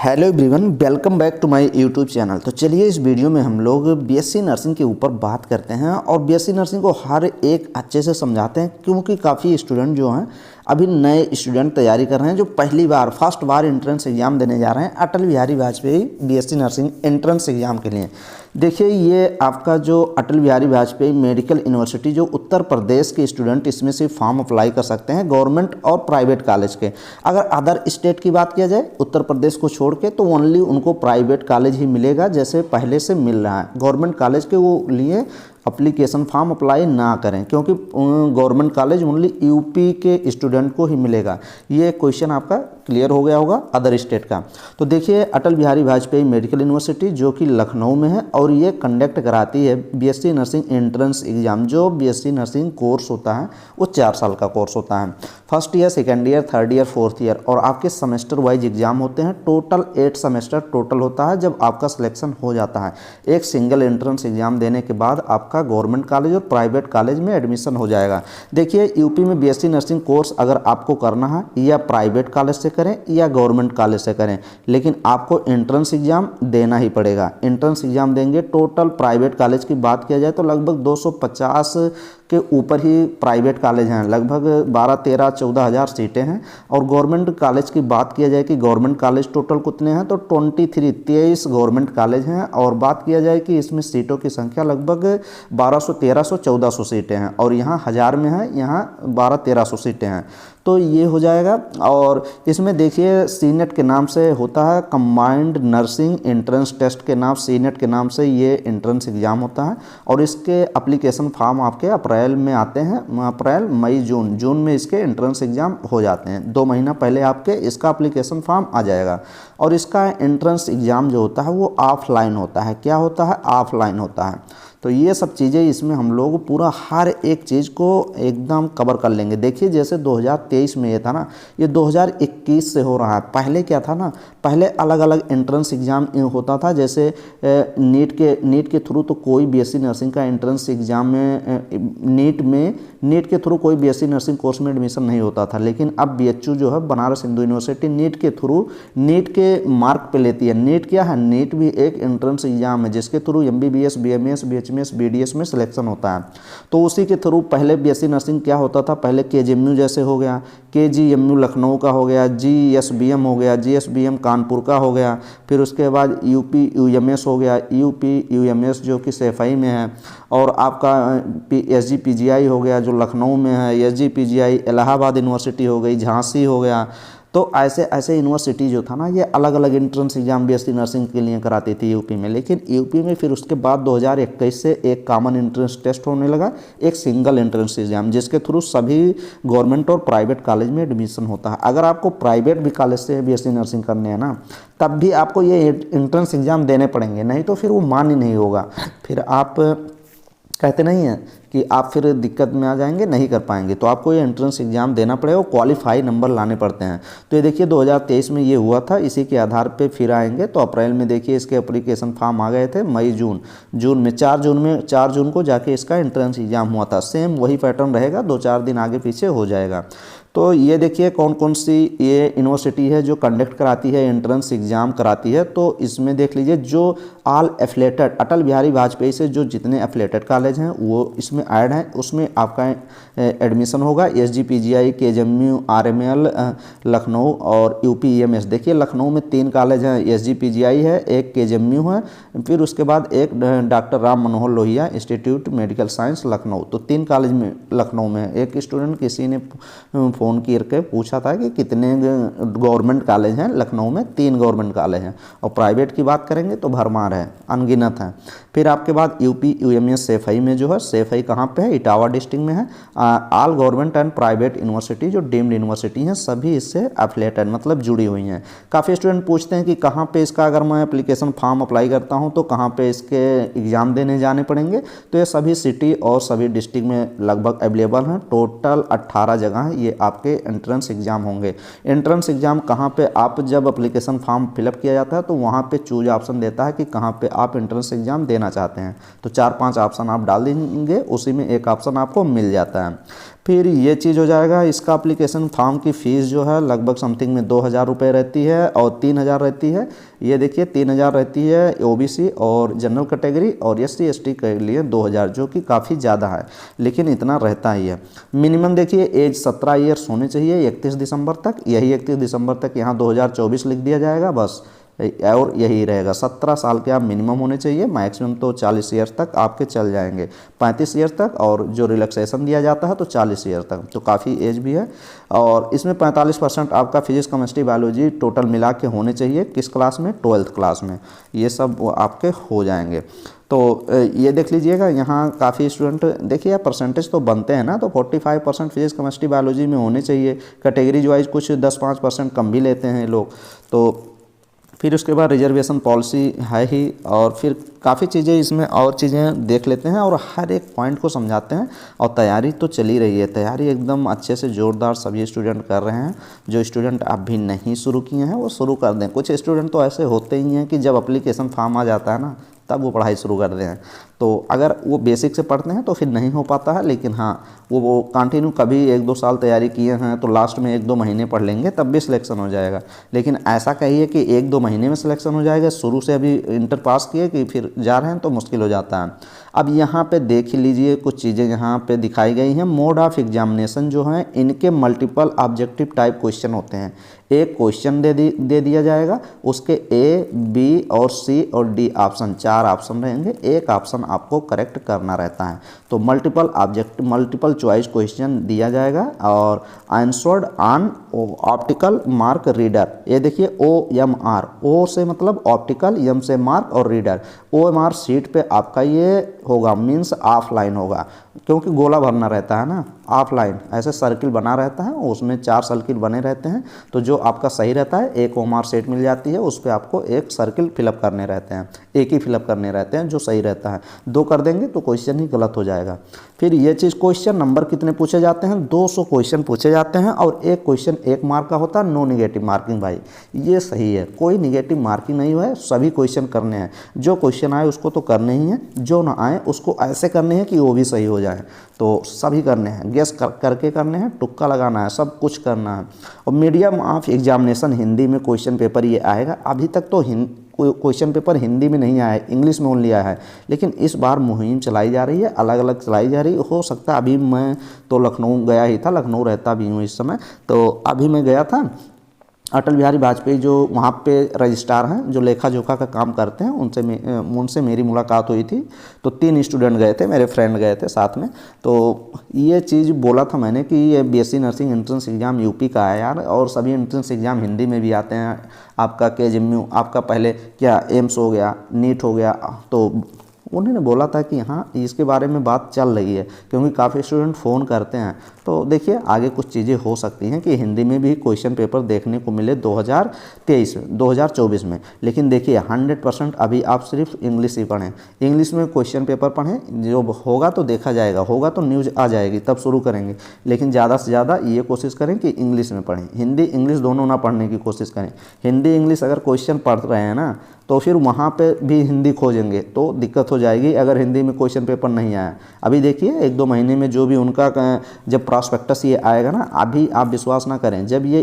Hello everyone, welcome back to my YouTube channel. तो चलिए इस वीडियो में हम लोग बीएससी नर्सिंग के ऊपर बात करते हैं और बीएससी नर्सिंग को हर एक अच्छे से समझाते हैं, क्योंकि काफ़ी स्टूडेंट जो हैं अभी नए स्टूडेंट तैयारी कर रहे हैं, जो पहली बार फर्स्ट बार एंट्रेंस एग्जाम देने जा रहे हैं Atal Bihari Vajpayee BSc nursing entrance exam के लिए। देखिए, ये आपका जो अटल बिहारी वाजपेयी मेडिकल यूनिवर्सिटी, जो उत्तर प्रदेश के स्टूडेंट इसमें से फॉर्म अप्लाई कर सकते हैं गवर्नमेंट और प्राइवेट कॉलेज के। अगर अदर स्टेट की बात किया जाए उत्तर प्रदेश को छोड़ के, तो ओनली उनको प्राइवेट कॉलेज ही मिलेगा, जैसे पहले से मिल रहा है। गवर्नमेंट कॉलेज के वो लिए अप्लीकेशन फॉर्म अप्लाई ना करें, क्योंकि गवर्नमेंट कॉलेज ओनली यूपी के स्टूडेंट को ही मिलेगा। ये क्वेश्चन आपका क्लियर हो गया होगा अदर स्टेट का। तो देखिए, अटल बिहारी वाजपेयी मेडिकल यूनिवर्सिटी जो कि लखनऊ में है, और ये कंडक्ट कराती है बीएससी नर्सिंग एंट्रेंस एग्जाम। जो बीएससी नर्सिंग कोर्स होता है वो 4 साल का कोर्स होता है। First year, second year, third year, fourth year, और आपके सेमेस्टर वाइज एग्जाम होते हैं। टोटल 8 सेमेस्टर टोटल होता है। जब आपका सिलेक्शन हो जाता है, एक सिंगल एंट्रेंस एग्जाम देने के बाद आपका गवर्नमेंट कॉलेज और प्राइवेट कॉलेज में एडमिशन हो जाएगा। देखिए, यूपी में बीएससी नर्सिंग कोर्स अगर आपको करना है, या प्राइवेट कॉलेज से करें या गवर्नमेंट कॉलेज से करें, लेकिन आपको एंट्रेंस एग्जाम देना ही पड़ेगा। एंट्रेंस एग्जाम देंगे। टोटल प्राइवेट कॉलेज की बात किया जाए तो लगभग 250 के ऊपर ही प्राइवेट कॉलेज हैं, लगभग 12, 13, 14 हज़ार सीटें हैं। और गवर्नमेंट कॉलेज की बात किया जाए कि गवर्नमेंट कॉलेज टोटल कितने हैं, तो 23 गवर्नमेंट कॉलेज हैं। और बात किया जाए कि इसमें सीटों की संख्या लगभग 1200, 1300, 1400 सीटें हैं, और यहाँ 1000 में है, यहाँ 1200-1300 सीटें हैं। तो ये हो जाएगा। और इसमें देखिए, सीनेट के नाम से होता है, कंबाइंड नर्सिंग एंट्रेंस टेस्ट के नाम, सीनेट के नाम से ये एंट्रेंस एग्ज़ाम होता है। और इसके एप्लीकेशन फॉर्म आपके अप्रैल में आते हैं, अप्रैल, मई, जून में इसके एंट्रेंस एग्ज़ाम हो जाते हैं। 2 महीना पहले आपके इसका एप्लीकेशन फॉर्म आ जाएगा। और इसका एंट्रेंस एग्ज़ाम जो होता है वो ऑफलाइन होता है। क्या होता है? ऑफलाइन होता है। तो ये सब चीज़ें इसमें हम लोग पूरा हर एक चीज़ को एकदम कवर कर लेंगे। देखिए, जैसे 2023 में ये था ना, ये 2021 से हो रहा है। पहले क्या था ना, पहले अलग अलग एंट्रेंस एग्ज़ाम होता था। जैसे नीट के थ्रू तो कोई बीएससी नर्सिंग का एंट्रेंस एग्ज़ाम में नीट के थ्रू कोई बीएससी नर्सिंग कोर्स में एडमिशन नहीं होता था। लेकिन अब बीएचयू जो है, बनारस हिंदू यूनिवर्सिटी, नीट के थ्रू, नीट के मार्क पे लेती है। नीट क्या है? नीट भी एक एंट्रेंस एग्ज़ाम है, जिसके through MBBS, BMS, BHMS, BDS में सिलेक्शन होता है। तो उसी के थ्रू पहले बीएससी नर्सिंग क्या होता था, पहले केजीएमयू जैसे हो गया, केजीएमयू लखनऊ का हो गया, जीएसबीएम हो गया, जीएसबीएम कानपुर का हो गया, फिर उसके बाद यूपी यूएमएस हो गया, यूपी यूएमएस जो कि सैफई में है, और आपका एसजीपीजीआई हो गया जो लखनऊ में है, एसजीपीजीआई इलाहाबाद यूनिवर्सिटी हो गई, झांसी हो गया। तो ऐसे ऐसे यूनिवर्सिटी जो था ना, ये अलग अलग एंट्रेंस एग्जाम बीएससी नर्सिंग के लिए कराती थी यूपी में। लेकिन यूपी में फिर उसके बाद 2021 से एक कॉमन एंट्रेंस टेस्ट होने लगा, एक सिंगल एंट्रेंस एग्जाम, जिसके थ्रू सभी गवर्नमेंट और प्राइवेट कॉलेज में एडमिशन होता है। अगर आपको प्राइवेट भी कॉलेज से बीएससी नर्सिंग करनी है ना, तब भी आपको ये एंट्रेंस एग्जाम देने पड़ेंगे, नहीं तो फिर वो मान्य नहीं होगा। फिर आप कहते नहीं हैं कि आप फिर दिक्कत में आ जाएंगे, नहीं कर पाएंगे। तो आपको ये एंट्रेंस एग्जाम देना पड़ेगा, क्वालिफाई नंबर लाने पड़ते हैं। तो ये देखिए, 2023 में ये हुआ था। इसी के आधार पे फिर आएंगे। तो अप्रैल में देखिए इसके एप्लीकेशन फॉर्म आ गए थे। मई, जून में 4 जून को जाके इसका एंट्रेंस एग्जाम हुआ था। सेम वही पैटर्न रहेगा, 2-4 दिन आगे पीछे हो जाएगा। तो ये देखिए कौन कौन सी ये यूनिवर्सिटी है जो कंडक्ट कराती है, एंट्रेंस एग्जाम कराती है। तो इसमें देख लीजिए, जो ऑल एफिलेटेड अटल बिहारी वाजपेयी से जो जितने एफिलेटेड कॉलेज हैं वो इसमें ऐड हैं, उसमें आपका एडमिशन होगा। एसजीपीजीआई, केजीएमयू, आरएमएल लखनऊ और यूपीईएमएस। देखिए, लखनऊ में 3 कॉलेज हैं, एसजीपीजीआई है, एक केजीएमयू है, फिर उसके बाद एक doctor Ram Manohar Lohia institute medical science Lucknow. तो 3 कॉलेज में लखनऊ में है। एक स्टूडेंट किसी ने फ़ोन करके पूछा था कि कितने गवर्नमेंट कॉलेज हैं लखनऊ में। 3 गवर्नमेंट कॉलेज हैं, और प्राइवेट की बात करेंगे तो भरमार है, अनगिनत है। फिर आपके बाद यूपी यूएमएस सैफई में जो है, सैफई कहाँ पे है? इटावा डिस्ट्रिक्ट में है। All government and private university जो डीम्ड यूनिवर्सिटी हैं, सभी इससे एफिलिएटेड मतलब जुड़ी हुई हैं। काफ़ी स्टूडेंट पूछते हैं कि कहाँ पे इसका, अगर मैं एप्लीकेशन फॉर्म अप्लाई करता हूँ तो कहाँ पे इसके एग्ज़ाम देने जाने पड़ेंगे। तो ये सभी सिटी और सभी डिस्ट्रिक्ट में लगभग अवेलेबल हैं। टोटल 18 जगह हैं, ये आपके एंट्रेंस एग्ज़ाम होंगे। एंट्रेंस एग्ज़ाम कहाँ पे, आप जब एप्लीकेशन फॉर्म फिलअप किया जाता है तो वहाँ पे चूज ऑप्शन देता है कि कहाँ पे आप एंट्रेंस एग्ज़ाम देना चाहते हैं। तो 4-5 ऑप्शन आप डाल देंगे, उसी में एक ऑप्शन आपको मिल जाता है। फिर ये चीज़ हो जाएगा। इसका एप्लीकेशन फॉर्म की फ़ीस जो है लगभग समथिंग में 2,000 रुपये रहती है और 3,000 रहती है। ये देखिए 3,000 रहती है ओबीसी और जनरल कैटेगरी, और SC ST के लिए 2,000, जो कि काफ़ी ज़्यादा है, लेकिन इतना रहता ही है। मिनिमम देखिए एज 17 ईयर्स होने चाहिए 31 दिसंबर तक। यही 31 दिसंबर तक यहाँ 2024 लिख दिया जाएगा बस, और यही रहेगा। 17 साल के आप मिनिमम होने चाहिए, मैक्सिमम तो 40 ईयर्स तक आपके चल जाएंगे, 35 ईयर्स तक, और जो रिलैक्सेशन दिया जाता है तो 40 ईयर तक, तो काफ़ी एज भी है। और इसमें 45% आपका फिजिक्स केमिस्ट्री बायोलॉजी टोटल मिला के होने चाहिए। किस क्लास में? 12th क्लास में। ये सब वो आपके हो जाएंगे। तो ये देख लीजिएगा, यहाँ काफ़ी स्टूडेंट देखिए परसेंटेज तो बनते हैं ना, तो 45% फिजिक्स केमिस्ट्री बायोलॉजी में होने चाहिए। कैटेगरीज वाइज कुछ 10-5% कम भी लेते हैं लोग। तो फिर उसके बाद रिजर्वेशन पॉलिसी है ही, और फिर काफ़ी चीज़ें इसमें और चीज़ें देख लेते हैं और हर एक पॉइंट को समझाते हैं। और तैयारी तो चली रही है, तैयारी एकदम अच्छे से ज़ोरदार सभी स्टूडेंट कर रहे हैं। जो स्टूडेंट अभी नहीं शुरू किए हैं वो शुरू कर दें। कुछ स्टूडेंट तो ऐसे होते ही हैं कि जब एप्लीकेशन फॉर्म आ जाता है ना, तब वो पढ़ाई शुरू कर दें। तो अगर वो बेसिक से पढ़ते हैं तो फिर नहीं हो पाता है, लेकिन हाँ वो कंटिन्यू कभी 1-2 साल तैयारी किए हैं तो लास्ट में 1-2 महीने पढ़ लेंगे, तब भी सिलेक्शन हो जाएगा। लेकिन ऐसा कहिए कि 1-2 महीने में सिलेक्शन हो जाएगा, शुरू से अभी इंटर पास किए कि फिर जा रहे हैं, तो मुश्किल हो जाता है। अब यहाँ पे देख लीजिए कुछ चीज़ें यहाँ पे दिखाई गई हैं। मोड ऑफ एग्जामिनेशन जो हैं, इनके मल्टीपल ऑब्जेक्टिव टाइप क्वेश्चन होते हैं। एक क्वेश्चन दे दिया जाएगा, उसके A, B और C और D ऑप्शन, 4 ऑप्शन रहेंगे, एक ऑप्शन आपको करेक्ट करना रहता है। तो मल्टीपल चॉइस क्वेश्चन दिया जाएगा और answered on optical mark reader. ये देखिए OMR, O से मतलब ऑप्टिकल, M से मार्क और रीडर। OMR सीट पे आपका ये होगा, मीन्स ऑफलाइन होगा, क्योंकि गोला भरना रहता है ना, ऑफलाइन ऐसे सर्किल बना रहता है, उसमें 4 सर्किल बने रहते हैं। तो जो आपका सही रहता है, एक OMR सेट मिल जाती है, उस पर आपको एक सर्किल फिलअप करने रहते हैं, एक ही फिलअप करने रहते हैं जो सही रहता है। 2 कर देंगे तो क्वेश्चन ही गलत हो जाएगा। फिर ये चीज़, क्वेश्चन नंबर कितने पूछे जाते हैं? 200 क्वेश्चन पूछे जाते हैं, और एक क्वेश्चन 1 मार्क का होता है। नो निगेटिव मार्किंग भाई, ये सही है, कोई निगेटिव मार्किंग नहीं है, सभी क्वेश्चन करने हैं। जो क्वेश्चन आए उसको तो करने ही है, जो ना आए उसको ऐसे करने हैं कि वो भी सही हो जाए। तो सभी करने हैं, गेस करके करने हैं, तुक्का लगाना है, सब कुछ करना है। और मीडियम ऑफ एग्जामिनेशन हिंदी में क्वेश्चन पेपर ये आएगा। अभी तक तो क्वेश्चन पेपर हिंदी में नहीं आया है, इंग्लिश में ओनली आया है, लेकिन इस बार मुहिम चलाई जा रही है, अलग अलग चलाई जा रही है। हो सकता है, अभी मैं तो लखनऊ गया ही था, लखनऊ रहता भी हूँ इस समय, तो अभी मैं गया था। अटल बिहारी वाजपेयी जो वहाँ पे रजिस्ट्रार हैं, जो लेखा जोखा का काम करते हैं, उनसे मेरी मुलाकात हुई थी। तो 3 स्टूडेंट गए थे, मेरे फ्रेंड गए थे साथ में। तो ये चीज़ बोला था मैंने कि ये BSc nursing entrance exam UP का है यार, और सभी एंट्रेंस एग्ज़ाम हिंदी में भी आते हैं। आपका KGMU, आपका पहले क्या एम्स हो गया, नीट हो गया। तो उन्होंने बोला था कि हाँ इसके बारे में बात चल रही है, क्योंकि काफ़ी स्टूडेंट फ़ोन करते हैं। तो देखिए आगे कुछ चीज़ें हो सकती हैं कि हिंदी में भी क्वेश्चन पेपर देखने को मिले 2024 में। लेकिन देखिए 100% अभी आप सिर्फ इंग्लिश ही पढ़ें, इंग्लिश में क्वेश्चन पेपर पढ़ें। जो होगा तो देखा जाएगा, होगा तो न्यूज़ आ जाएगी, तब शुरू करेंगे। लेकिन ज़्यादा से ज़्यादा ये कोशिश करें कि इंग्लिश में पढ़ें, हिंदी इंग्लिश दोनों ना पढ़ने की कोशिश करें। हिंदी इंग्लिश अगर क्वेश्चन पढ़ रहे हैं ना, तो फिर वहाँ पे भी हिंदी खोजेंगे तो दिक्कत हो जाएगी, अगर हिंदी में क्वेश्चन पेपर नहीं आया। अभी देखिए 1-2 महीने में जो भी उनका जब प्रॉस्पेक्टस ये आएगा ना, अभी आप विश्वास ना करें, जब ये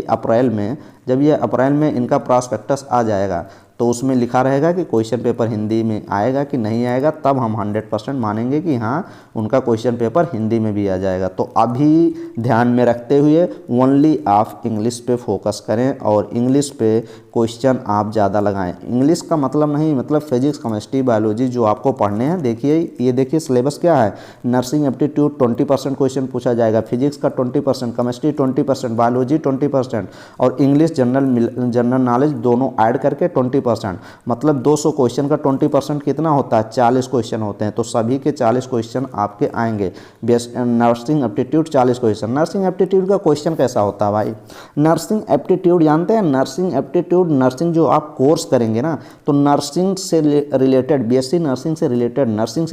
अप्रैल में इनका प्रॉस्पेक्टस आ जाएगा, तो उसमें लिखा रहेगा कि क्वेश्चन पेपर हिंदी में आएगा कि नहीं आएगा, तब हम 100% मानेंगे कि हाँ उनका क्वेश्चन पेपर हिंदी में भी आ जाएगा। तो अभी ध्यान में रखते हुए ओनली आप इंग्लिश पे फोकस करें और इंग्लिश पे क्वेश्चन आप ज़्यादा लगाएं। इंग्लिश का मतलब नहीं, मतलब फिजिक्स केमिस्ट्री बायोलॉजी जो आपको पढ़ने हैं। देखिए ये देखिए सिलेबस क्या है। नर्सिंग एप्टीट्यूड 20% क्वेश्चन पूछा जाएगा, फिजिक्स का 20%, केमिस्ट्री 20%, बायोलॉजी 20% और इंग्लिश जनरल नॉलेज दोनों ऐड करके 20%। मतलब 200 क्वेश्चन का 20% कितना होता है? 40 क्वेश्चन होते हैं। तो सभी के 40 क्वेश्चन आपके आएंगे। Nursing aptitude 40 question. Nursing aptitude का क्वेश्चन कैसा होता है भाई? नर्सिंग एप्टीट्यूड जानते हैं? नर्सिंग एप्टीट्यूड, नर्सिंग जो आप कोर्स करेंगे ना, तो नर्सिंग से रिलेटेड, BSc नर्सिंग से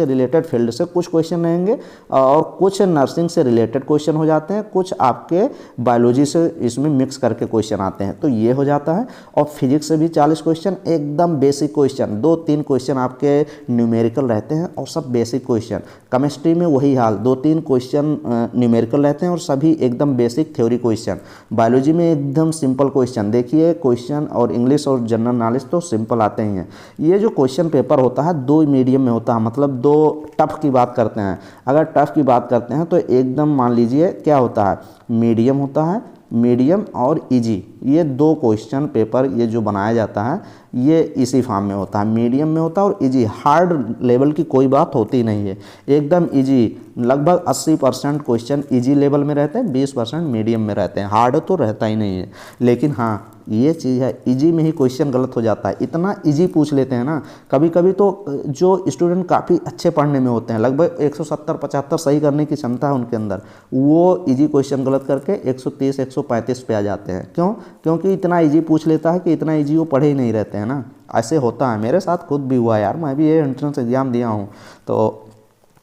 रिलेटेड फील्ड से कुछ क्वेश्चन रहेंगे और कुछ नर्सिंग से रिलेटेड क्वेश्चन हो जाते हैं, कुछ आपके बायोलॉजी से इसमें मिक्स करके क्वेश्चन आते हैं। तो ये हो जाता है। और फिजिक्स से भी 40 क्वेश्चन, एकदम बेसिक क्वेश्चन, 2-3 क्वेश्चन आपके न्यूमेरिकल रहते हैं और सब बेसिक क्वेश्चन। केमिस्ट्री में वही हाल, 2-3 क्वेश्चन न्यूमेरिकल रहते हैं और सभी एकदम बेसिक थ्योरी क्वेश्चन। बायोलॉजी में एकदम सिंपल क्वेश्चन, देखिए क्वेश्चन और इंग्लिश और जनरल नॉलेज तो सिंपल आते ही हैं। ये जो क्वेश्चन पेपर होता है 2 मीडियम में होता है, मतलब 2 टफ की बात करते हैं। अगर टफ की बात करते हैं तो एकदम मान लीजिए क्या होता है, मीडियम होता है, मीडियम और इजी, ये 2 क्वेश्चन पेपर ये जो बनाया जाता है ये इसी फॉर्म में होता है, मीडियम में होता है और इजी। हार्ड लेवल की कोई बात होती नहीं है, एकदम इजी। लगभग 80% क्वेश्चन इजी लेवल में रहते हैं, 20% मीडियम में रहते हैं, हार्ड तो रहता ही नहीं है। लेकिन हाँ ये चीज़ है, इजी में ही क्वेश्चन गलत हो जाता है, इतना इजी पूछ लेते हैं ना। कभी कभी तो जो स्टूडेंट काफ़ी अच्छे पढ़ने में होते हैं, लगभग 170-75 सही करने की क्षमता है उनके अंदर, वो इजी क्वेश्चन गलत करके 130-135 पे आ जाते हैं। क्यों? क्योंकि इतना इजी पूछ लेता है कि इतना इजी वो पढ़े ही नहीं रहते हैं ना। ऐसे होता है, मेरे साथ खुद भी हुआ यार, मैं भी ये एंट्रेंस एग्ज़ाम दिया हूँ तो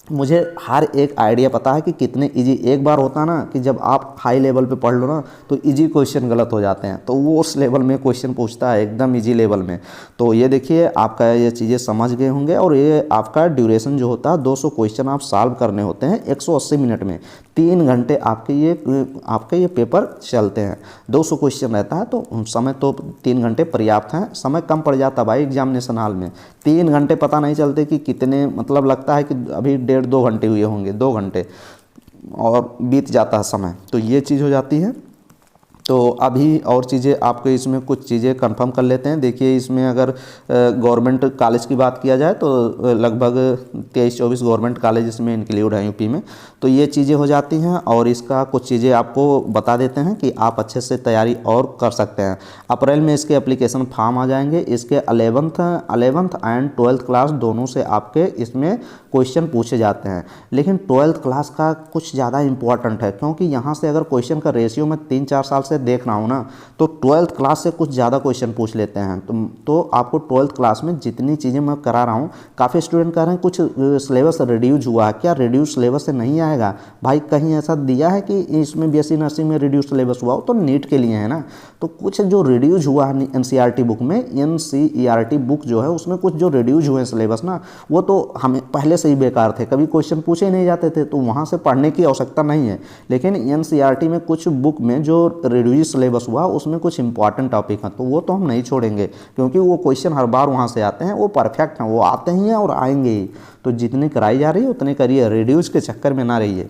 मुझे हर एक आइडिया पता है कि कितने इजी। एक बार होता है ना कि जब आप हाई लेवल पे पढ़ लो ना तो इजी क्वेश्चन गलत हो जाते हैं, तो वो उस लेवल में क्वेश्चन पूछता है एकदम इजी लेवल में। तो ये देखिए आपका ये चीज़ें समझ गए होंगे। और ये आपका ड्यूरेशन जो होता है 200 क्वेश्चन आप सॉल्व करने होते हैं 180 मिनट में, 3 घंटे आपके ये पेपर चलते हैं। 200 क्वेश्चन रहता है तो समय तो 3 घंटे पर्याप्त हैं, समय कम पड़ जाता है भाई एग्जामिनेशन हॉल में। 3 घंटे पता नहीं चलते कि कितने, मतलब लगता है कि अभी 1.5-2 घंटे हुए होंगे, 2 घंटे और बीत जाता है समय। तो ये चीज़ हो जाती है। तो अभी और चीज़ें आपको इसमें कुछ चीज़ें कंफर्म कर लेते हैं। देखिए इसमें अगर गवर्नमेंट कॉलेज की बात किया जाए तो लगभग 23-24 गवर्नमेंट कॉलेज इसमें इंक्लूड हैं यूपी में। तो ये चीज़ें हो जाती हैं और इसका कुछ चीज़ें आपको बता देते हैं कि आप अच्छे से तैयारी और कर सकते हैं। अप्रैल में इसके एप्लीकेशन फॉर्म आ जाएंगे। इसके 11th एंड 12th क्लास दोनों से आपके इसमें क्वेश्चन पूछे जाते हैं। लेकिन 12th क्लास का कुछ ज़्यादा इंपॉर्टेंट है, क्योंकि यहाँ से अगर क्वेश्चन का रेशियो मैं 3-4 साल से देख रहा हूँ ना तो 12th क्लास से कुछ ज़्यादा क्वेश्चन पूछ लेते हैं। तो आपको 12th क्लास में जितनी चीज़ें मैं करा रहा हूँ, काफ़ी स्टूडेंट कह रहे हैं कुछ सिलेबस रिड्यूस हुआ है। क्या रिड्यूस सिलेबस से नहीं आएगा भाई? कहीं ऐसा दिया है कि इसमें बीएससी नर्सिंग में रिड्यूस सिलेबस हुआ हो? तो नीट के लिए है ना। तो कुछ जो रिड्यूस हुआ है एनसीईआरटी बुक में, एनसीईआरटी बुक जो है उसमें कुछ जो रिड्यूस हुए सिलेबस ना, वो तो हमें पहले से ही बेकार थे, कभी क्वेश्चन पूछे ही नहीं जाते थे, तो वहाँ से पढ़ने की आवश्यकता नहीं है। लेकिन एनसीईआरटी में कुछ बुक में जो रिड्यूस सिलेबस हुआ उसमें कुछ इंपॉर्टेंट टॉपिक हैं, तो वो तो हम नहीं छोड़ेंगे, क्योंकि वो क्वेश्चन हर बार वहाँ से आते हैं, वो परफेक्ट हैं, वो आते ही हैं और आएंगे ही। तो जितनी कराई जा रही है उतने करिए, रिड्यूस के चक्कर में ना रहिए।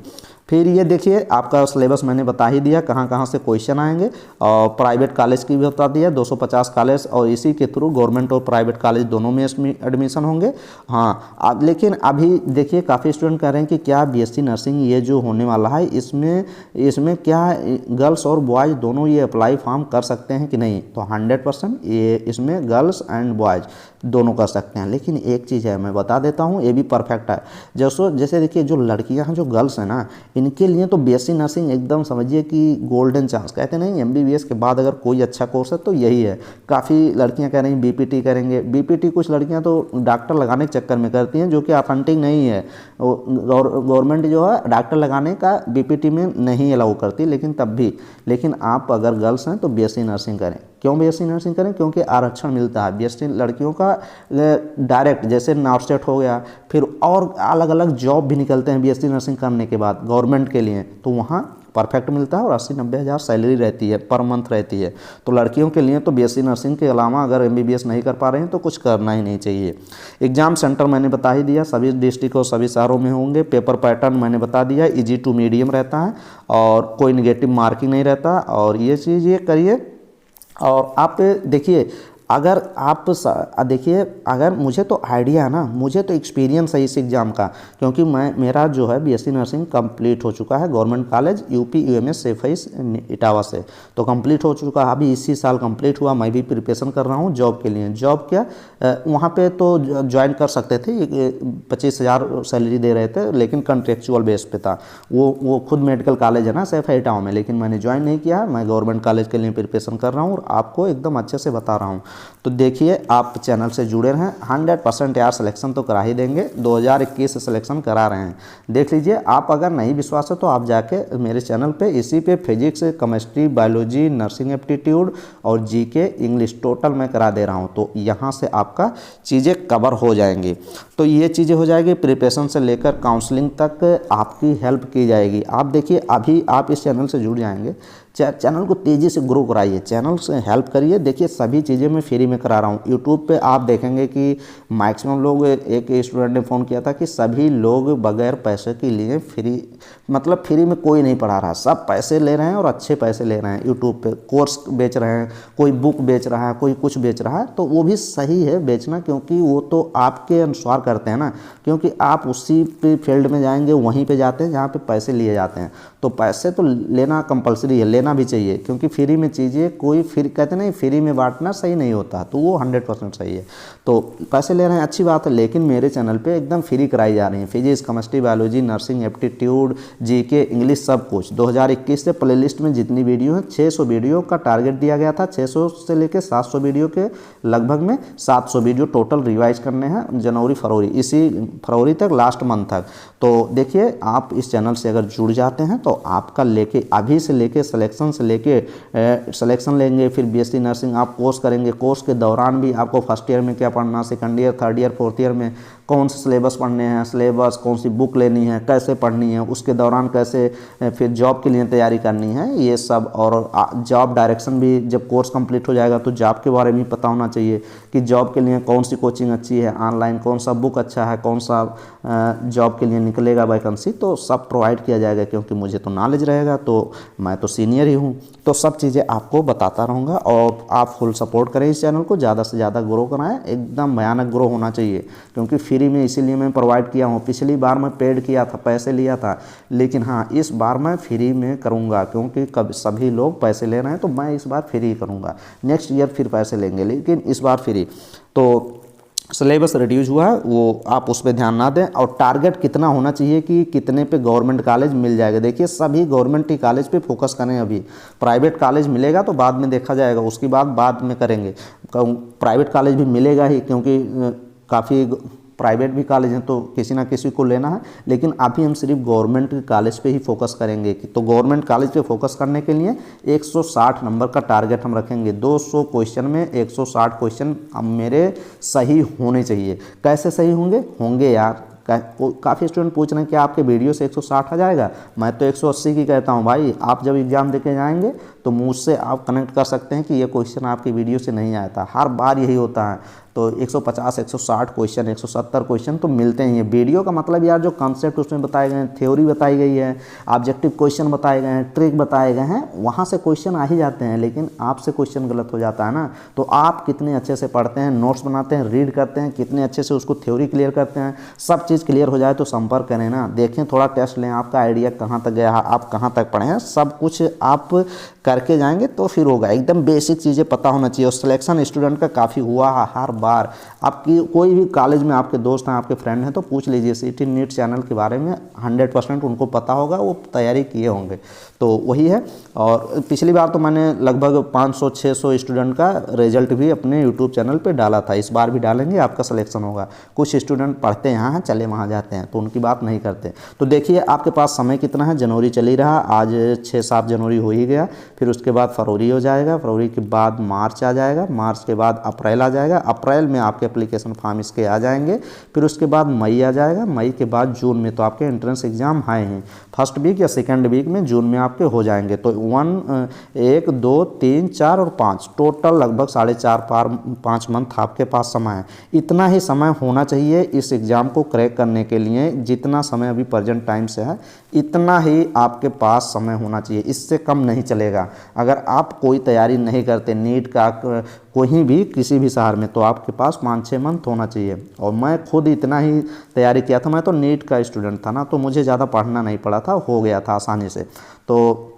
फिर ये देखिए आपका सिलेबस मैंने बता ही दिया कहाँ कहाँ से क्वेश्चन आएंगे, और प्राइवेट कॉलेज की भी बता दिया 250 कॉलेज, और इसी के थ्रू गवर्नमेंट और प्राइवेट कॉलेज दोनों में एडमिशन होंगे। हाँ लेकिन अभी देखिए काफ़ी स्टूडेंट कह रहे हैं कि क्या बीएससी नर्सिंग ये जो होने वाला है इसमें क्या गर्ल्स और बॉयज़ दोनों ये अप्लाई फॉर्म कर सकते हैं कि नहीं? तो 100% ये इसमें गर्ल्स एंड बॉयज़ दोनों कर सकते हैं। लेकिन एक चीज़ है मैं बता देता हूँ, ये भी परफेक्ट है। जैसे देखिए जो लड़कियाँ हैं, जो गर्ल्स हैं ना, इनके लिए तो बीएससी नर्सिंग एकदम समझिए कि गोल्डन चांस, कहते नहीं एमबीबीएस के बाद अगर कोई अच्छा कोर्स है तो यही है। काफ़ी लड़कियां कह रही हैं बीपीटी करेंगे। बीपीटी कुछ लड़कियां तो डॉक्टर लगाने के चक्कर में करती हैं, जो कि ऑथेंटिक नहीं है। गवर्नमेंट जो है डॉक्टर लगाने का बीपीटी में नहीं अलाउ करती, लेकिन आप अगर गर्ल्स हैं तो बीएससी नर्सिंग करें। क्यों बीएससी नर्सिंग करें? क्योंकि आरक्षण मिलता है बीएससी लड़कियों का डायरेक्ट, जैसे नॉर्थ हो गया, फिर और अलग अलग जॉब भी निकलते हैं बीएससी नर्सिंग करने के बाद गवर्नमेंट के लिए, तो वहाँ परफेक्ट मिलता है और 80-90 हज़ार सैलरी रहती है, पर मंथ रहती है। तो लड़कियों के लिए तो बीएससी नर्सिंग के अलावा अगर एमबीबीएस नहीं कर पा रहे हैं तो कुछ करना ही नहीं चाहिए। एग्जाम सेंटर मैंने बता ही दिया, सभी डिस्ट्रिक्ट और सभी शहरों में होंगे। पेपर पैटर्न मैंने बता दिया, इजी टू मीडियम रहता है और कोई निगेटिव मार्किंग नहीं रहता। और ये चीज़ ये करिए। और आप देखिए अगर आप देखिए, अगर मुझे तो आइडिया है ना, मुझे तो एक्सपीरियंस है इस एग्ज़ाम का, क्योंकि मेरा जो है बीएससी नर्सिंग कंप्लीट हो चुका है गवर्नमेंट कॉलेज यूपी यूएमएस सेफाइस इटावा से, तो कंप्लीट हो चुका है। अभी इसी साल कंप्लीट हुआ। मैं भी प्रिपरेशन कर रहा हूँ जॉब के लिए। जॉब क्या वहाँ पे तो ज्वाइन कर सकते थे, 25,000 सैलरी दे रहे थे, लेकिन कॉन्ट्रेक्चुअल बेस पे था। वो खुद मेडिकल कॉलेज है ना सेफाइस इटावा में, लेकिन मैंने ज्वाइन नहीं किया। मैं गवर्नमेंट कॉलेज के लिए प्रिपरेशन कर रहा हूँ और आपको एकदम अच्छे से बता रहा हूँ। तो देखिए आप चैनल से जुड़े रहें, 100% यार सिलेक्शन तो करा ही देंगे, 2021 से सिलेक्शन करा रहे हैं। देख लीजिए, आप अगर नहीं विश्वास है तो आप जाके मेरे चैनल पे इसी पे physics, chemistry, biology, nursing aptitude और जीके, इंग्लिश टोटल मैं करा दे रहा हूँ। तो यहाँ से आपका चीज़ें कवर हो जाएंगी। तो ये चीज़ें हो जाएगी, प्रिपरेशन से लेकर काउंसलिंग तक आपकी हेल्प की जाएगी। आप देखिए अभी आप इस चैनल से जुड़ जाएंगे, चैनल को तेज़ी से ग्रो कराइए, चैनल से हेल्प करिए। देखिए सभी चीज़ें मैं फ्री में करा रहा हूँ। यूट्यूब पे आप देखेंगे कि मैक्सिमम लोग, एक स्टूडेंट ने फ़ोन किया था कि सभी लोग बगैर पैसे के लिए फ्री, मतलब फ्री में कोई नहीं पढ़ा रहा, सब पैसे ले रहे हैं और अच्छे पैसे ले रहे हैं। यूट्यूब पे कोर्स बेच रहे हैं, कोई बुक बेच रहा है, कोई कुछ बेच रहा है, तो वो भी सही है बेचना, क्योंकि वो तो आपके अनुसार करते हैं ना, क्योंकि आप उसी पे फील्ड में जाएंगे, वहीं पे जाते हैं जहाँ पे पैसे लिए जाते हैं। तो पैसे तो लेना कंपलसरी है, लेना भी चाहिए, क्योंकि फ्री में चीज़ें कोई फ्री कहते नहीं, फ्री में बांटना सही नहीं होता, तो वो 100% सही है। तो पैसे ले रहे हैं अच्छी बात है, लेकिन मेरे चैनल पे एकदम फ्री कराई जा रही है physics, chemistry, biology, nursing aptitude, GK, English, सब कुछ। 2021 से प्लेलिस्ट में जितनी वीडियो है, 600 वीडियो का टारगेट दिया गया था, 600 से लेकर 700 वीडियो के लगभग में 700 वीडियो टोटल रिवाइज करने हैं जनवरी फरवरी, इसी फरवरी तक, लास्ट मंथ तक। तो देखिए आप इस चैनल से अगर जुड़ जाते हैं तो आपका लेके अभी से लेके सिलेक्शन से लेके सिलेक्शन लेंगे, फिर बीएससी नर्सिंग आप कोर्स करेंगे, कोर्स के दौरान भी आपको फर्स्ट ईयर में क्या पढ़ना, second year, third year, fourth year में कौन से सिलेबस पढ़ने हैं, सिलेबस कौन सी बुक लेनी है, कैसे पढ़नी है, उसके दौरान कैसे फिर जॉब के लिए तैयारी करनी है, ये सब। और जॉब डायरेक्शन भी जब कोर्स कंप्लीट हो जाएगा तो जॉब के बारे में पता होना चाहिए कि जॉब के लिए कौन सी कोचिंग अच्छी है, ऑनलाइन कौन सा बुक अच्छा है, कौन सा जॉब के लिए निकलेगा वैकेंसी, तो सब प्रोवाइड किया जाएगा, क्योंकि मुझे तो नॉलेज रहेगा, तो मैं तो सीनियर ही हूँ, तो सब चीज़ें आपको बताता रहूँगा। और आप फुल सपोर्ट करें इस चैनल को, ज़्यादा से ज़्यादा ग्रो कराएं, एकदम भयानक ग्रो होना चाहिए, क्योंकि फ्री में इसीलिए मैं प्रोवाइड किया हूँ। पिछली बार मैं पेड किया था, पैसे लिया था, लेकिन हाँ इस बार मैं फ्री में करूँगा, क्योंकि कब सभी लोग पैसे ले रहे हैं, तो मैं इस बार फ्री करूँगा। नेक्स्ट ईयर फिर पैसे लेंगे, लेकिन इस बार फ्री। तो सिलेबस रिड्यूस हुआ है, वो आप उस पर ध्यान ना दें। और टारगेट कितना होना चाहिए कि कितने पे गवर्नमेंट कॉलेज मिल जाएगा। देखिए सभी गवर्नमेंट ही कॉलेज पे फोकस करें, अभी प्राइवेट कॉलेज मिलेगा तो बाद में देखा जाएगा, उसकी बात बाद में करेंगे। प्राइवेट कॉलेज भी मिलेगा ही, क्योंकि काफ़ी प्राइवेट भी कॉलेज हैं, तो किसी ना किसी को लेना है, लेकिन अभी हम सिर्फ गवर्नमेंट कॉलेज पे ही फोकस करेंगे। तो गवर्नमेंट कॉलेज पे फोकस करने के लिए 160 नंबर का टारगेट हम रखेंगे। 200 क्वेश्चन में 160 क्वेश्चन मेरे सही होने चाहिए। कैसे सही होंगे यार, काफ़ी स्टूडेंट पूछ रहे हैं कि आपके वीडियो से 160 आ जाएगा। मैं तो 180 की कहता हूँ भाई। आप जब एग्ज़ाम देके जाएंगे तो मुझसे आप कनेक्ट कर सकते हैं कि ये क्वेश्चन आपकी वीडियो से नहीं आया था, हर बार यही होता है। तो 150, 160 क्वेश्चन, 170 क्वेश्चन तो मिलते ही हैं। वीडियो का मतलब यार जो कॉन्सेप्ट उसमें बताए गए हैं, थ्योरी बताई गई है, ऑब्जेक्टिव क्वेश्चन बताए गए हैं, ट्रिक बताए गए हैं, वहाँ से क्वेश्चन आ ही जाते हैं। लेकिन आपसे क्वेश्चन गलत हो जाता है ना। तो आप कितने अच्छे से पढ़ते हैं, नोट्स बनाते हैं, रीड करते हैं, कितने अच्छे से उसको थ्योरी क्लियर करते हैं, सब चीज़ क्लियर हो जाए तो संपर्क करें ना। देखें, थोड़ा टेस्ट लें, आपका आइडिया कहाँ तक गया, आप कहाँ तक पढ़े हैं, सब कुछ आप करके जाएंगे तो फिर होगा। एकदम बेसिक चीज़ें पता होना चाहिए। और सिलेक्शन स्टूडेंट का काफ़ी हुआ है हर बार। आपकी कोई भी कॉलेज में आपके दोस्त हैं, आपके फ्रेंड हैं, तो पूछ लीजिए सीटी नीट चैनल के बारे में, 100% उनको पता होगा, वो तैयारी किए होंगे। तो वही है। और पिछली बार तो मैंने लगभग 500-600 स्टूडेंट का रिजल्ट भी अपने यूट्यूब चैनल पे डाला था। इस बार भी डालेंगे, आपका सिलेक्शन होगा। कुछ स्टूडेंट पढ़ते यहाँ हैं, चले वहाँ जाते हैं, तो उनकी बात नहीं करते। तो देखिए आपके पास समय कितना है, जनवरी चल ही रहा, आज 6-7 जनवरी हो ही गया, फिर उसके बाद फरवरी हो जाएगा, फरवरी के बाद मार्च आ जाएगा, मार्च के बाद अप्रैल आ जाएगा, अप्रैल में आपके एप्लीकेशन फॉर्म इसके आ जाएंगे, फिर उसके बाद मई आ जाएगा, मई के बाद जून में तो आपके एंट्रेंस एग्जाम आए हैं। फर्स्ट वीक या सेकेंड वीक में जून में आपके हो जाएंगे। तो 1, 2, 3, 4 और 5 टोटल लगभग 4.5-5 मंथ आपके पास समय है। इतना ही समय होना चाहिए इस एग्ज़ाम को क्रैक करने के लिए। जितना समय अभी प्रेजेंट टाइम से है, इतना ही आपके पास समय होना चाहिए, इससे कम नहीं चलेगा। अगर आप कोई तैयारी नहीं करते नीट का कोई भी किसी भी शहर में, तो आपके पास 5-6 मंथ होना चाहिए। और मैं खुद इतना ही तैयारी किया था, मैं तो नीट का स्टूडेंट था ना, तो मुझे ज़्यादा पढ़ना नहीं पड़ा था, हो गया था आसानी से। तो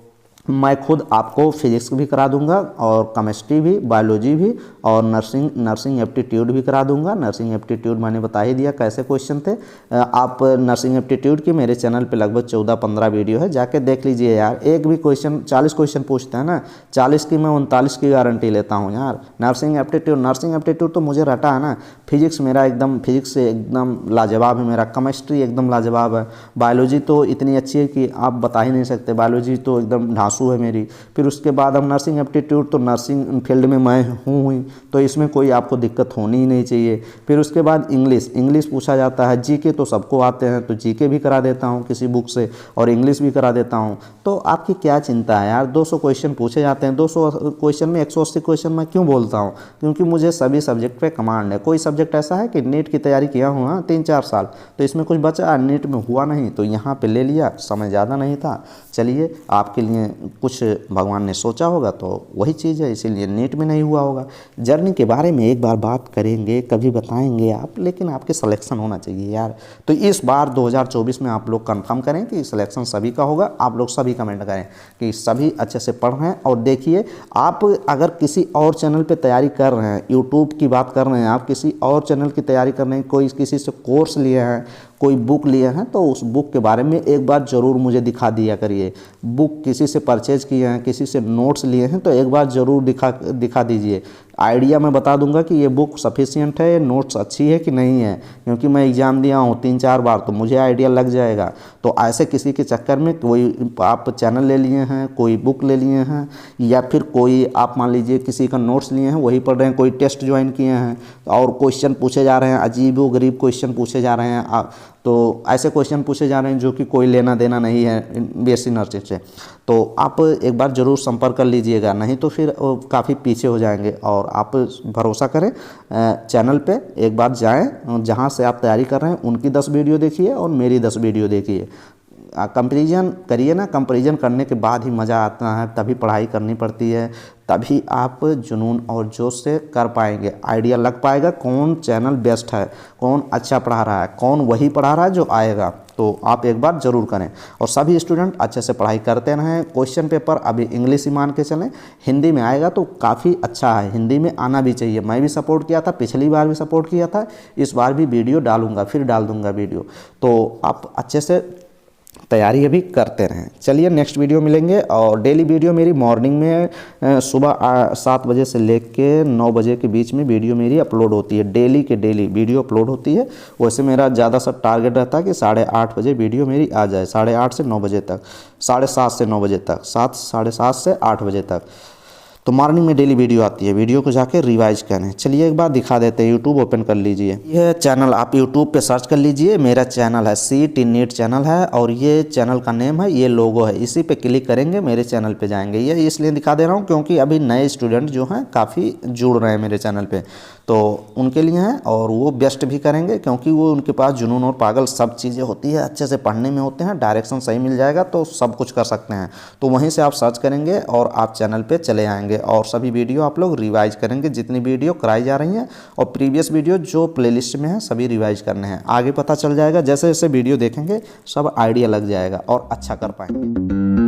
मैं खुद आपको फिजिक्स भी करा दूंगा और केमिस्ट्री भी, बायोलॉजी भी और नर्सिंग एप्टीट्यूड भी करा दूंगा। नर्सिंग एप्टीट्यूड मैंने बता ही दिया कैसे क्वेश्चन थे। आप नर्सिंग एप्टीट्यूड की मेरे चैनल पे लगभग 14-15 वीडियो है, जाके देख लीजिए यार। एक भी क्वेश्चन 40 क्वेश्चन पूछते हैं ना, 40 की मैं 39 की गारंटी लेता हूँ यार। नर्सिंग एप्टीट्यूड तो मुझे रटा है ना। फिजिक्स से एकदम लाजवाब है मेरा, केमिस्ट्री एकदम लाजवाब है, बायोलॉजी तो इतनी अच्छी है कि आप बता ही नहीं सकते, बायोलॉजी तो एकदम ढांसू है मेरी। फिर उसके बाद हम नर्सिंग एप्टीट्यूड, तो नर्सिंग फील्ड में मैं हूँ, तो इसमें कोई आपको दिक्कत होनी ही नहीं चाहिए। फिर उसके बाद इंग्लिश पूछा जाता है। जीके तो सबको आते हैं, तो जीके भी करा देता हूँ किसी बुक से, और इंग्लिश भी करा देता हूँ। तो आपकी क्या चिंता है यार, 200 क्वेश्चन पूछे जाते हैं। 200 क्वेश्चन में 180 क्वेश्चन मैं क्यों बोलता हूँ, क्योंकि मुझे सभी सब्जेक्ट पे कमांड है। कोई सब्जेक्ट ऐसा है कि नीट की तैयारी किया हूँ ना 3-4 साल, तो इसमें कुछ बचा, नीट में हुआ नहीं तो यहाँ पे ले लिया, समय ज़्यादा नहीं था। चलिए, आपके लिए कुछ भगवान ने सोचा होगा तो वही चीज़ है, इसीलिए नीट में नहीं हुआ होगा। जर्नी के बारे में एक बार बात करेंगे, कभी बताएंगे आप, लेकिन आपके सिलेक्शन होना चाहिए यार। तो इस बार 2024 में आप लोग कंफर्म करें कि सिलेक्शन सभी का होगा। आप लोग सभी कमेंट करें कि सभी अच्छे से पढ़ रहे हैं। और देखिए, आप अगर किसी और चैनल पे तैयारी कर रहे हैं, यूट्यूब की बात कर रहे हैं, आप किसी और चैनल की तैयारी कर रहे हैं, कोई किसी से कोर्स लिए हैं, कोई बुक लिए हैं, तो उस बुक के बारे में एक बार ज़रूर मुझे दिखा दिया करिए। बुक किसी से परचेज किए हैं, किसी से नोट्स लिए हैं, तो एक बार ज़रूर दिखा दीजिए। आइडिया मैं बता दूंगा कि ये बुक सफिशिएंट है, ये नोट्स अच्छी है कि नहीं है, क्योंकि मैं एग्ज़ाम दिया हूँ 3-4 बार, तो मुझे आइडिया लग जाएगा। तो ऐसे किसी के चक्कर में कोई आप चैनल ले लिए हैं, कोई बुक ले लिए हैं, या फिर कोई आप मान लीजिए किसी का नोट्स लिए हैं वही पढ़ रहे हैं, कोई टेस्ट ज्वाइन किए हैं और क्वेश्चन पूछे जा रहे हैं, अजीब व गरीब क्वेश्चन पूछे जा रहे हैं, तो ऐसे क्वेश्चन पूछे जा रहे हैं जो कि कोई लेना देना नहीं है बीएससी नर्सिंग से, तो आप एक बार ज़रूर संपर्क कर लीजिएगा, नहीं तो फिर काफ़ी पीछे हो जाएंगे। और आप भरोसा करें, चैनल पे एक बार जाएं, जहां से आप तैयारी कर रहे हैं उनकी 10 वीडियो देखिए और मेरी 10 वीडियो देखिए। कंपैरिजन करिए ना, कंपैरिजन करने के बाद ही मज़ा आता है, तभी पढ़ाई करनी पड़ती है, तभी आप जुनून और जोश से कर पाएंगे। आइडिया लग पाएगा कौन चैनल बेस्ट है, कौन अच्छा पढ़ा रहा है, कौन वही पढ़ा रहा है जो आएगा। तो आप एक बार ज़रूर करें और सभी स्टूडेंट अच्छे से पढ़ाई करते रहें। क्वेश्चन पेपर अभी इंग्लिश ही मान के चलें, हिंदी में आएगा तो काफ़ी अच्छा है, हिंदी में आना भी चाहिए। मैं भी सपोर्ट किया था, पिछली बार भी सपोर्ट किया था, इस बार भी वीडियो डालूंगा, फिर डाल दूंगा वीडियो। तो आप अच्छे से तैयारी अभी करते रहें। चलिए, नेक्स्ट वीडियो मिलेंगे। और डेली वीडियो मेरी मॉर्निंग में सुबह 7 बजे से लेके 9 बजे के बीच में वीडियो मेरी अपलोड होती है। डेली के डेली वीडियो अपलोड होती है। वैसे मेरा ज़्यादा सा टारगेट रहता है कि 8:30 बजे वीडियो मेरी आ जाए, 8:30 से 9 बजे तक, 7:30 से 9 बजे तक, 7:30 से 8 बजे तक। तो मॉर्निंग में डेली वीडियो आती है, वीडियो को जाके रिवाइज करें। चलिए एक बार दिखा देते हैं, यूट्यूब ओपन कर लीजिए। यह चैनल आप यूट्यूब पे सर्च कर लीजिए, मेरा चैनल है CET नीट चैनल है, और ये चैनल का नेम है, ये लोगो है, इसी पे क्लिक करेंगे मेरे चैनल पे जाएंगे। ये इसलिए दिखा दे रहा हूँ क्योंकि अभी नए स्टूडेंट जो हैं काफ़ी जुड़ रहे हैं मेरे चैनल पे, तो उनके लिए हैं, और वो बेस्ट भी करेंगे क्योंकि वो उनके पास जुनून और पागल सब चीज़ें होती है, अच्छे से पढ़ने में होते हैं, डायरेक्शन सही मिल जाएगा तो सब कुछ कर सकते हैं। तो वहीं से आप सर्च करेंगे और आप चैनल पे चले आएंगे और सभी वीडियो आप लोग रिवाइज करेंगे, जितनी वीडियो कराई जा रही हैं, और प्रीवियस वीडियो जो प्लेलिस्ट में है सभी रिवाइज करने हैं। आगे पता चल जाएगा, जैसे जैसे वीडियो देखेंगे सब आइडिया लग जाएगा और अच्छा कर पाएंगे।